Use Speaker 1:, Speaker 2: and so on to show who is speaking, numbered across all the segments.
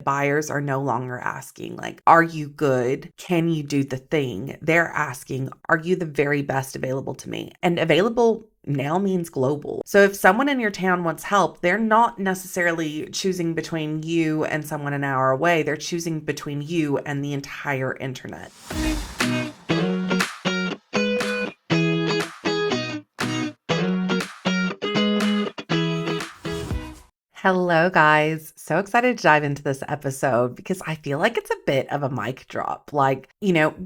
Speaker 1: buyers are no longer asking, like, are you good? Can you do the thing? They're asking, are you the very best available to me? And available now means global. So if someone in your town wants help, they're not necessarily choosing between you and someone an hour away. They're choosing between you and the entire internet. Hello, guys. So excited to dive into this episode because I feel like it's a bit of a mic drop. Like,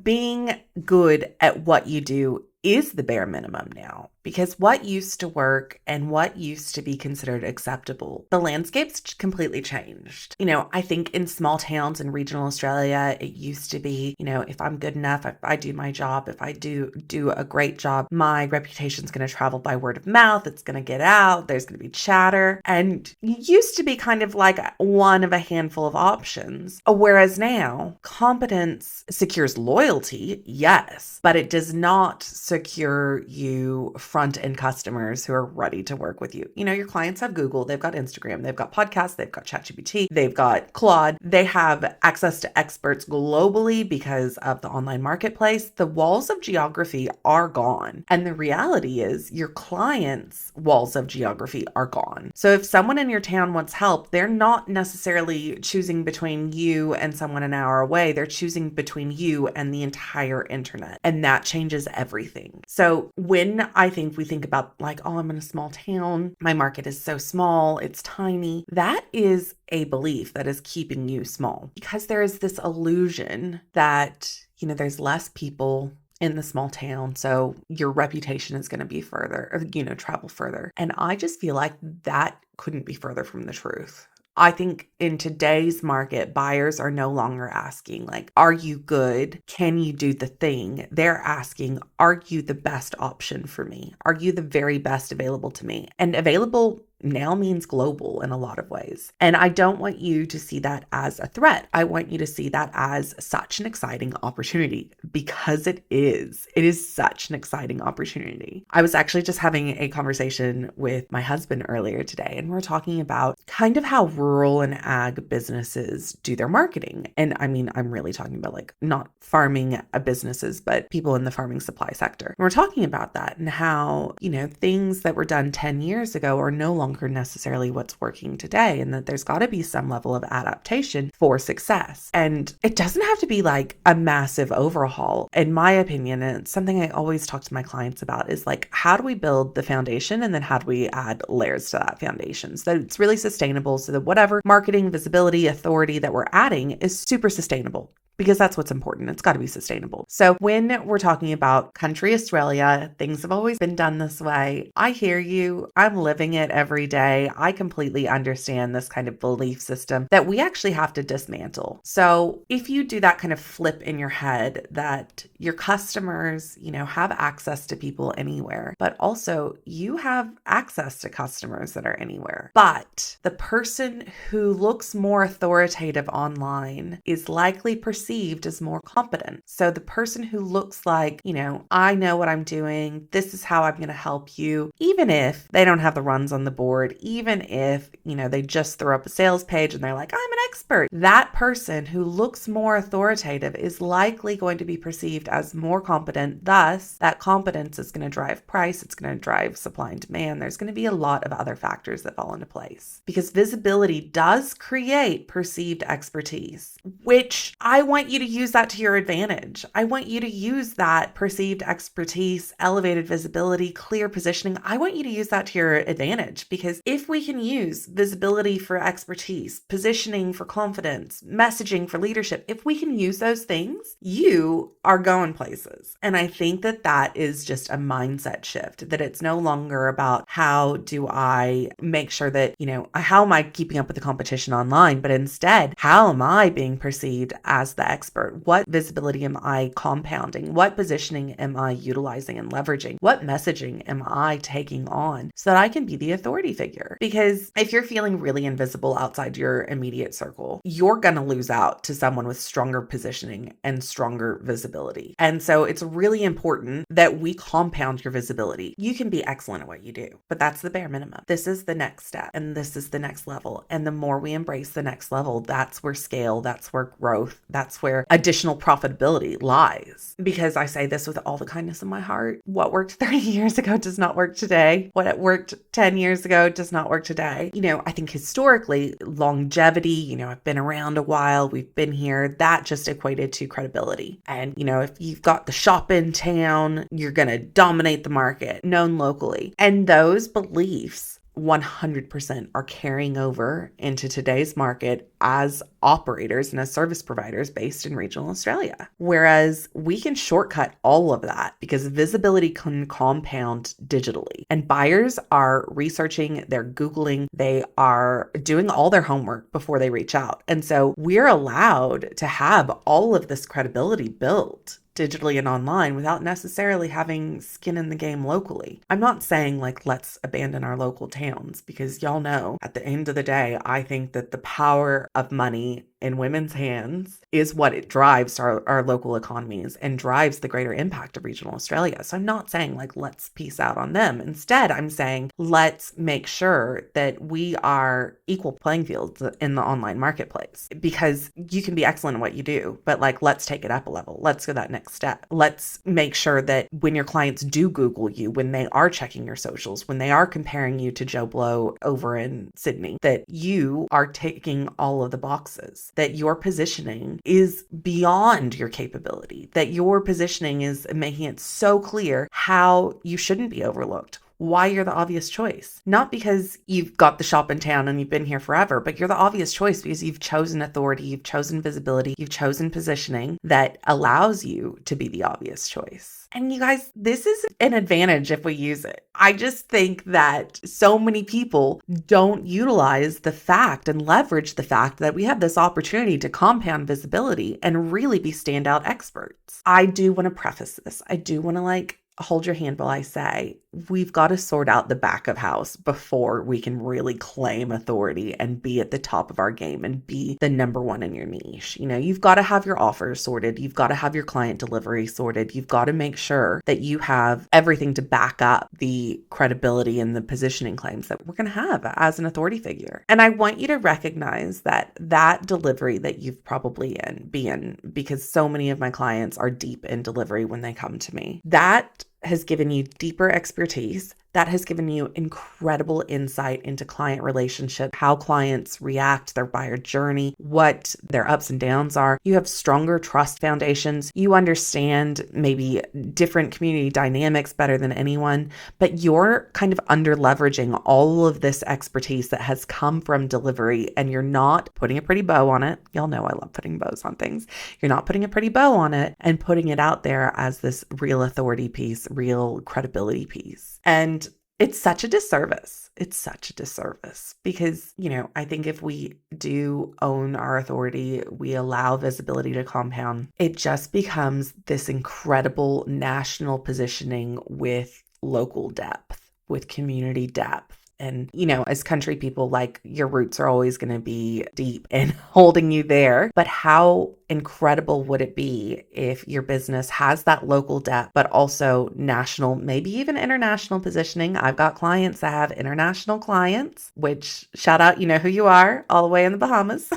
Speaker 1: being good at what you do is the bare minimum now, because what used to work and what used to be considered acceptable, the landscape's completely changed. I think in small towns in regional Australia, it used to be, if I'm good enough, if I do my job, if I do a great job, my reputation's going to travel by word of mouth. It's going to get out. There's going to be chatter. And it used to be kind of like one of a handful of options. Whereas now, competence secures loyalty, yes, but it does not secure you front-end customers who are ready to work with you. Your clients have Google, they've got Instagram, they've got podcasts, they've got ChatGPT, they've got Claude, they have access to experts globally because of the online marketplace. The walls of geography are gone. And the reality is your clients' walls of geography are gone. So if someone in your town wants help, they're not necessarily choosing between you and someone an hour away. They're choosing between you and the entire internet. And that changes everything. So when I think we think about like, oh, I'm in a small town, my market is so small, it's tiny, that is a belief that is keeping you small, because there is this illusion that, there's less people in the small town, so your reputation is going to be further, or, travel further. And I just feel like that couldn't be further from the truth. I think in today's market, buyers are no longer asking, like, are you good? Can you do the thing? They're asking, are you the best option for me? Are you the very best available to me? And available now means global in a lot of ways. And I don't want you to see that as a threat. I want you to see that as such an exciting opportunity, because it is. It is such an exciting opportunity. I was actually just having a conversation with my husband earlier today, and we're talking about kind of how rural and ag businesses do their marketing. And I mean, I'm really talking about like not farming businesses, but people in the farming supply sector. And we're talking about that and how, things that were done 10 years ago are no longer necessarily what's working today, and that there's got to be some level of adaptation for success. And it doesn't have to be like a massive overhaul, in my opinion. And it's something I always talk to my clients about is like, how do we build the foundation, and then how do we add layers to that foundation so that it's really sustainable, so that whatever marketing, visibility, authority that we're adding is super sustainable. Because that's what's important. It's got to be sustainable. So when we're talking about country Australia, things have always been done this way. I hear you. I'm living it every day. I completely understand this kind of belief system that we actually have to dismantle. So if you do that kind of flip in your head that your customers, have access to people anywhere, but also you have access to customers that are anywhere. But the person who looks more authoritative online is likely perceived as more competent. So the person who looks like, I know what I'm doing, this is how I'm going to help you, even if they don't have the runs on the board, even if, they just throw up a sales page and they're like, I'm an expert. That person who looks more authoritative is likely going to be perceived as more competent. Thus, that competence is going to drive price. It's going to drive supply and demand. There's going to be a lot of other factors that fall into place, because visibility does create perceived expertise, which I want you to use that to your advantage. I want you to use that perceived expertise, elevated visibility, clear positioning. I want you to use that to your advantage, because if we can use visibility for expertise, positioning for confidence, messaging for leadership, if we can use those things, you are going places. And I think that that is just a mindset shift, that it's no longer about how do I make sure that, how am I keeping up with the competition online, but instead, how am I being perceived as the expert? What visibility am I compounding? What positioning am I utilizing and leveraging? What messaging am I taking on so that I can be the authority figure? Because if you're feeling really invisible outside your immediate circle, you're going to lose out to someone with stronger positioning and stronger visibility. And so it's really important that we compound your visibility. You can be excellent at what you do, but that's the bare minimum. This is the next step, and this is the next level. And the more we embrace the next level, that's where scale, that's where growth, that's where additional profitability lies. Because I say this with all the kindness in my heart. What worked 30 years ago does not work today. What worked 10 years ago does not work today. I think historically, longevity, I've been around a while, we've been here, that just equated to credibility. And, if you've got the shop in town, you're going to dominate the market, known locally. And those beliefs 100% are carrying over into today's market as operators and as service providers based in regional Australia. Whereas we can shortcut all of that because visibility can compound digitally. And buyers are researching, they're Googling, they are doing all their homework before they reach out. And so we're allowed to have all of this credibility built digitally and online without necessarily having skin in the game locally. I'm not saying let's abandon our local towns, because y'all know at the end of the day, I think that the power of money in women's hands is what it drives our local economies and drives the greater impact of regional Australia. So I'm not saying let's peace out on them. Instead, I'm saying let's make sure that we are equal playing fields in the online marketplace, because you can be excellent at what you do, but let's take it up a level. Let's go that next step. Let's make sure that when your clients do Google you, when they are checking your socials, when they are comparing you to Joe Blow over in Sydney, that you are taking all of the boxes, that your positioning is beyond your capability, that your positioning is making it so clear how you shouldn't be overlooked, why you're the obvious choice. Not because you've got the shop in town and you've been here forever, but you're the obvious choice because you've chosen authority, you've chosen visibility, you've chosen positioning that allows you to be the obvious choice. And you guys, this is an advantage if we use it. I just think that so many people don't utilize the fact and leverage the fact that we have this opportunity to compound visibility and really be standout experts. I do want to preface this. I do want to hold your hand while I say, we've got to sort out the back of house before we can really claim authority and be at the top of our game and be the number one in your niche. You've got to have your offers sorted. You've got to have your client delivery sorted. You've got to make sure that you have everything to back up the credibility and the positioning claims that we're going to have as an authority figure. And I want you to recognize that delivery that you've probably be in, because so many of my clients are deep in delivery when they come to me. That has given you deeper expertise. That has given you incredible insight into client relationship, how clients react, their buyer journey, what their ups and downs are. You have stronger trust foundations. You understand maybe different community dynamics better than anyone, but you're kind of under leveraging all of this expertise that has come from delivery, and you're not putting a pretty bow on it. Y'all know I love putting bows on things. You're not putting a pretty bow on it and putting it out there as this real authority piece, real credibility piece. And it's such a disservice. It's such a disservice because, I think if we do own our authority, we allow visibility to compound, it just becomes this incredible national positioning with local depth, with community depth. And, as country people, your roots are always going to be deep and holding you there. But how incredible would it be if your business has that local depth, but also national, maybe even international positioning? I've got clients that have international clients, which shout out, you know who you are, all the way in the Bahamas.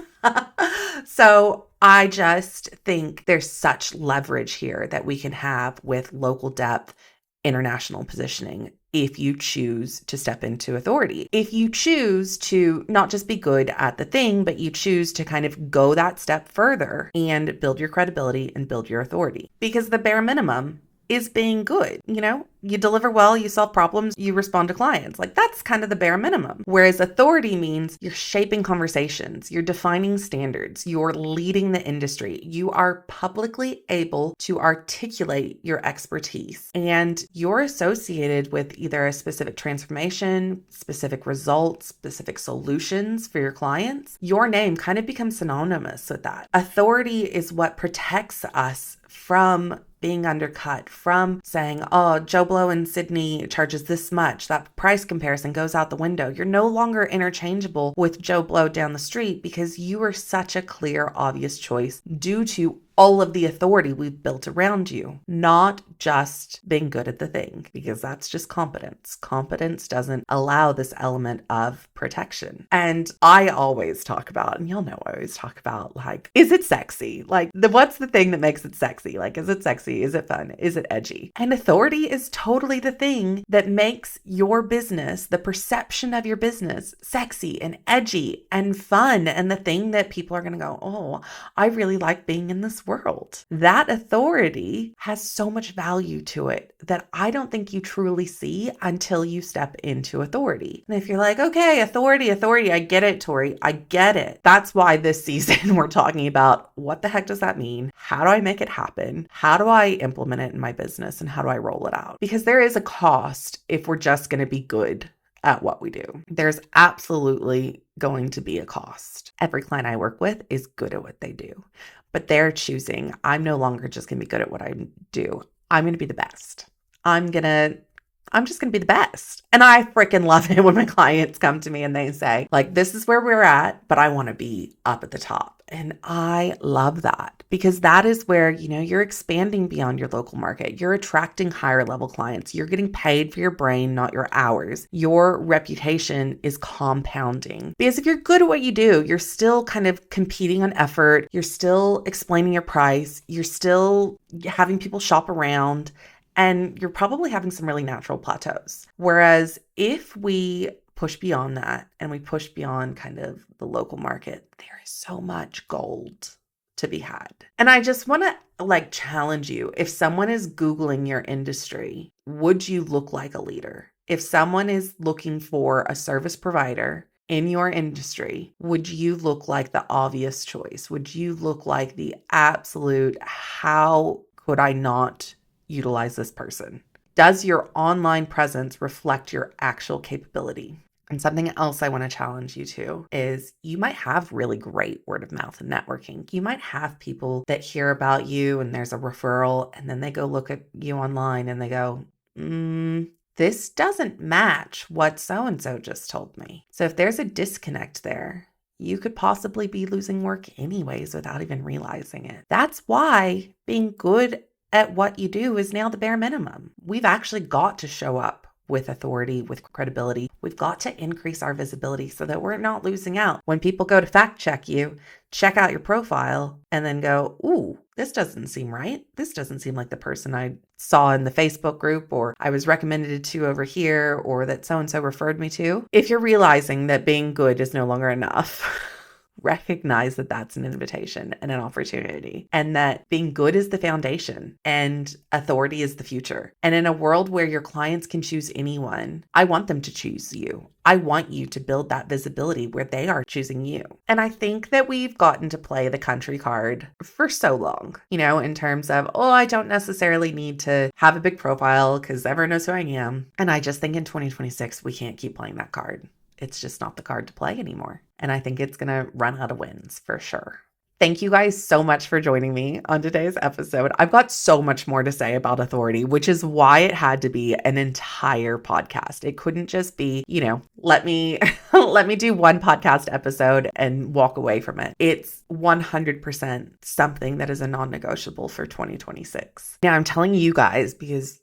Speaker 1: So I just think there's such leverage here that we can have with local depth, international positioning, if you choose to step into authority. If you choose to not just be good at the thing, but you choose to kind of go that step further and build your credibility and build your authority. Because the bare minimum is being good. You deliver well, you solve problems, you respond to clients. Like that's kind of the bare minimum. Whereas authority means you're shaping conversations, you're defining standards, you're leading the industry, you are publicly able to articulate your expertise, and you're associated with either a specific transformation, specific results, specific solutions for your clients. Your name kind of becomes synonymous with that. Authority is what protects us from being undercut, from saying, oh, Joe Blow in Sydney charges this much. That price comparison goes out the window. You're no longer interchangeable with Joe Blow down the street because you are such a clear, obvious choice due to all of the authority we've built around you, not just being good at the thing, because that's just competence. Competence doesn't allow this element of protection. And I always talk about, and y'all know I always talk about, like, is it sexy? Like, what's the thing that makes it sexy? Like, is it sexy? Is it fun? Is it edgy? And authority is totally the thing that makes your business, the perception of your business, sexy and edgy and fun, and the thing that people are going to go, oh, I really like being in this world. That authority has so much value to it that I don't think you truly see until you step into authority. And if you're like, okay, authority, I get it, Tori, I get it. That's why this season we're talking about what the heck does that mean? How do I make it happen? How do I implement it in my business? And how do I roll it out? Because there is a cost if we're just going to be good at what we do. There's absolutely going to be a cost. Every client I work with is good at what they do, but they're choosing, I'm no longer just going to be good at what I do. I'm going to be the best. I'm just going to be the best. And I freaking love it when my clients come to me and they say, like, this is where we're at, but I want to be up at the top. And I love that because that is where, you're expanding beyond your local market. You're attracting higher level clients. You're getting paid for your brain, not your hours. Your reputation is compounding because if you're good at what you do, you're still kind of competing on effort. You're still explaining your price. You're still having people shop around. And you're probably having some really natural plateaus. Whereas if we push beyond that and we push beyond kind of the local market, there is so much gold to be had. And I just want to challenge you. If someone is Googling your industry, would you look like a leader? If someone is looking for a service provider in your industry, would you look like the obvious choice? Would you look like the absolute, how could I not utilize this person? Does your online presence reflect your actual capability? And something else I want to challenge you to is you might have really great word of mouth and networking. You might have people that hear about you and there's a referral and then they go look at you online and they go, this doesn't match what so-and-so just told me. So if there's a disconnect there, you could possibly be losing work anyways without even realizing it. That's why being good at what you do is now the bare minimum. We've actually got to show up with authority, with credibility. We've got to increase our visibility so that we're not losing out. When people go to fact check you, check out your profile and then go, ooh, this doesn't seem right. This doesn't seem like the person I saw in the Facebook group or I was recommended to over here or that so-and-so referred me to. If you're realizing that being good is no longer enough, recognize that that's an invitation and an opportunity, and that being good is the foundation and authority is the future. And in a world where your clients can choose anyone, I want them to choose you. I want you to build that visibility where they are choosing you. And I think that we've gotten to play the country card for so long, in terms of, oh, I don't necessarily need to have a big profile because everyone knows who I am. And I just think in 2026, we can't keep playing that card. It's just not the card to play anymore. And I think it's going to run out of wins for sure. Thank you guys so much for joining me on today's episode. I've got so much more to say about authority, which is why it had to be an entire podcast. It couldn't just be, let me do one podcast episode and walk away from it. It's 100% something that is a non-negotiable for 2026. Now I'm telling you guys because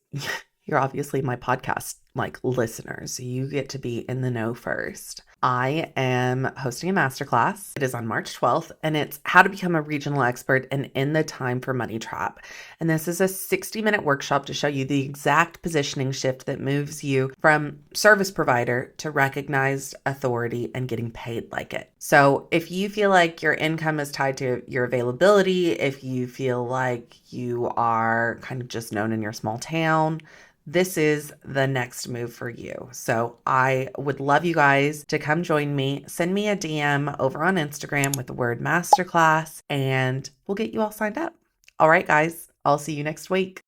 Speaker 1: you're obviously my podcast like listeners. So you get to be in the know first. I am hosting a masterclass. It is on March 12th, and it's how to become a regional expert and end the time for money trap. And this is a 60-minute workshop to show you the exact positioning shift that moves you from service provider to recognized authority and getting paid like it. So if you feel like your income is tied to your availability, if you feel like you are kind of just known in your small town, this is the next move for you. So I would love you guys to come join me. Send me a DM over on Instagram with the word masterclass, and we'll get you all signed up. All right, guys, I'll see you next week.